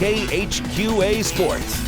KHQA Sports.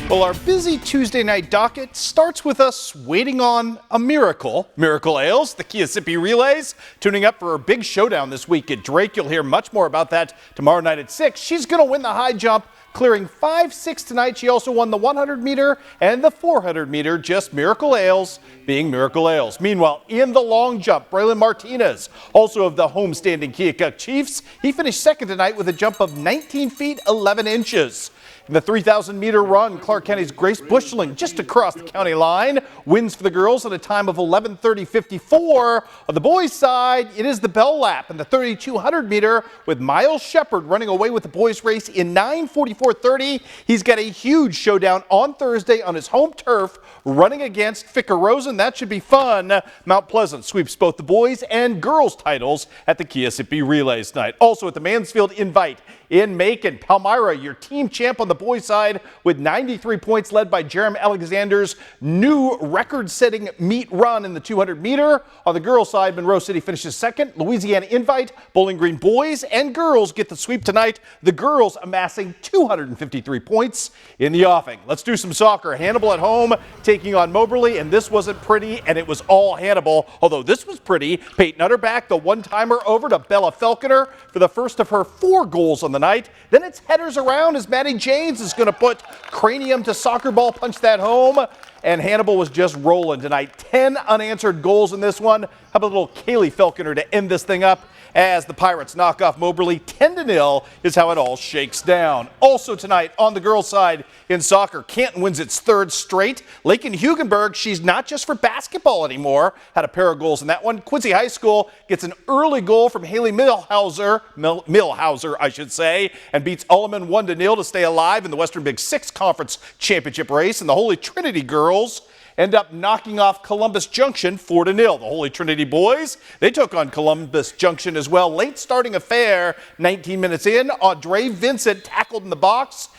Well, our busy Tuesday night docket starts with us waiting on a miracle. Miracle Ales, the Keokuk Relays, tuning up for a big showdown this week at Drake. You'll hear much more about that tomorrow night at 6. She's going to win the high jump, clearing 5-6 tonight. She also won the 100 meter and the 400 meter, just Miracle Ales being Miracle Ales. Meanwhile, in the long jump, Braylon Martinez, also of the homestanding Keokuk Chiefs, he finished second tonight with a jump of 19 feet 11 inches. In the 3,000 meter run, Clark County's Grace Bushling, just across the county line, wins for the girls at a time of 11:30.54. On the boys' side, it is the bell lap in the 3,200 meter with Miles Shepard running away with the boys' race in 9:44.30. He's got a huge showdown on Thursday on his home turf, running against Ficker Rosen. That should be fun. Mount Pleasant sweeps both the boys and girls titles at the Keokuk Relays tonight. Also at the Mansfield Invite in Macon, Palmyra, your team champ on the boys' side with 93 points, led by Jeremy Alexander's new record-setting meet run in the 200 meter. On the girls' side, Monroe City finishes second. Louisiana Invite, Bowling Green boys and girls get the sweep tonight. The girls amassing 253 points in the offing. Let's do some soccer. Hannibal at home taking on Moberly, and this wasn't pretty, and it was all Hannibal. Although this was pretty, Peyton Utterback, the one-timer over to Bella Falconer for the first of her 4 goals on the night. Then it's headers around as Maddie Janes is going to put cranium to soccer ball, punch that home. And Hannibal was just rolling tonight. 10 unanswered goals in this one. How about a little Kaylee Falconer to end this thing up as the Pirates knock off Moberly. 10-0 is how it all shakes down. Also tonight on the girls' side in soccer, Canton wins its 3rd straight. Lakin Hugenberg, she's not just for basketball anymore. Had a pair of goals in that one. Quincy High School gets an early goal from Haley Millhauser, I should say, and beats Ulliman 1-0 to stay alive in the Western Big 6 Conference Championship race. And the Holy Trinity girls end up knocking off Columbus Junction 4-0. The Holy Trinity boys, they took on Columbus Junction as well. Late starting affair, 19 minutes in. Audrey Vincent tackled in the box.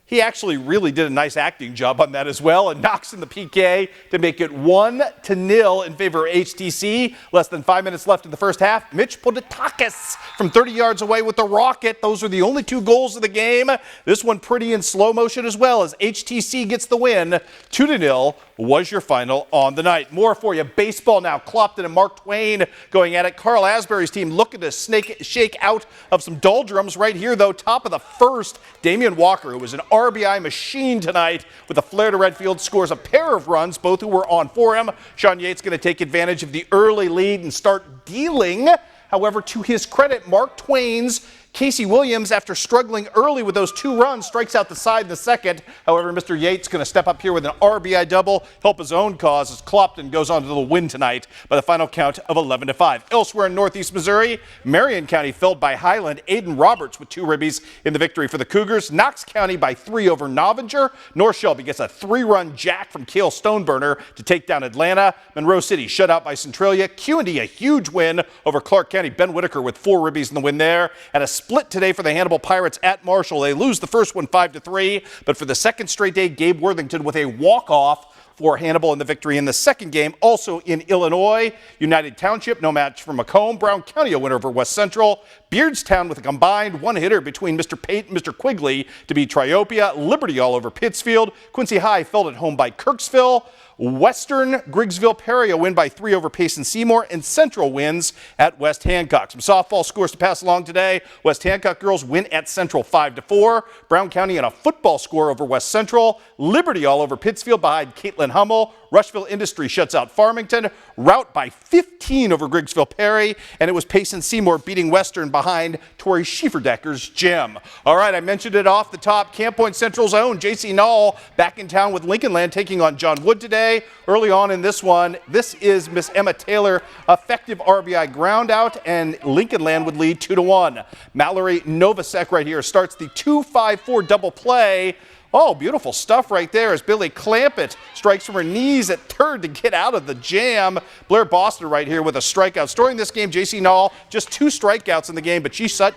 He actually really did a nice acting job on that as well and knocks in the PK to make it 1-0 in favor of HTC. Less than 5 minutes left in the first half. Mitch Podotakis from 30 yards away with the rocket. Those are the only 2 goals of the game. This one pretty in slow motion as well as HTC gets the win. 2-0 was your final on the night. More for you. Baseball now. Clopton and Mark Twain going at it. Carl Asbury's team looking to shake out of some doldrums right here, though. Top of the first, Damian Walker, who was an RBI machine tonight with a flare to right field, scores a pair of runs, both who were on for him. Sean Yates going to take advantage of the early lead and start dealing. However, to his credit, Mark Twain's Casey Williams, after struggling early with those 2 runs, strikes out the side in the second. However, Mr. Yates going to step up here with an RBI double, help his own cause as Clopton goes on to the win tonight by the final count of 11-5. Elsewhere in Northeast Missouri, Marion County felled by Highland. Aiden Roberts with 2 ribbies in the victory for the Cougars. Knox County by 3 over Novinger. North Shelby gets a 3-run jack from Cale Stoneburner to take down Atlanta. Monroe City shut out by Centralia. Q&D a huge win over Clark County. Ben Whitaker with 4 ribbies in the win there. And a split today for the Hannibal Pirates at Marshall. They lose the first one 5-3, but for the second straight day, Gabe Worthington with a walk-off for Hannibal in the victory in the second game. Also in Illinois, United Township, no match for Macomb. Brown County a winner over West Central. Beardstown with a combined 1-hitter between Mr. Pate and Mr. Quigley to beat Triopia. Liberty all over Pittsfield. Quincy High fell at home by Kirksville. Western Griggsville Perry a win by 3 over Payson Seymour, and Central wins at West Hancock. Some softball scores to pass along today. West Hancock girls win at Central 5-4. Brown County in a football score over West Central. Liberty all over Pittsfield behind Caitlin Hummel. Rushville Industry shuts out Farmington. Rout by 15 over Griggsville Perry, and it was Payson Seymour beating Western behind Tori Schieferdecker's gym. All right, I mentioned it off the top. Camp Point Central's own J.C. Knoll back in town with Lincoln Land taking on John Wood today. Early on in this one, this is Miss Emma Taylor, effective RBI ground out, and Lincoln Land would lead 2-1. Mallory Novacek right here starts the 2-5-4 double play. Oh, beautiful stuff right there as Billy Clampett strikes from her knees at third to get out of the jam. Blair Boston right here with a strikeout. Story in this game, J.C. Knoll, just 2 strikeouts in the game, but she shut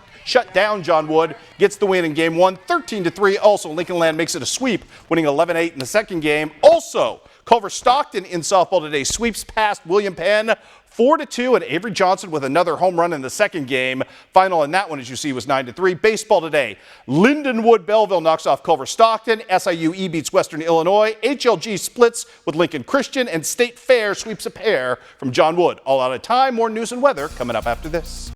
down John Wood, gets the win in game 1, 13-3. Also, Lincoln Land makes it a sweep, winning 11-8 in the second game. Also, Culver Stockton in softball today sweeps past William Penn 4-2, and Avery Johnson with another home run in the second game. Final in that one, as you see, was 9-3. Baseball today, Lindenwood Belleville knocks off Culver Stockton. SIU beats Western Illinois. HLG splits with Lincoln Christian, and State Fair sweeps a pair from John Wood. All out of time. More news and weather coming up after this.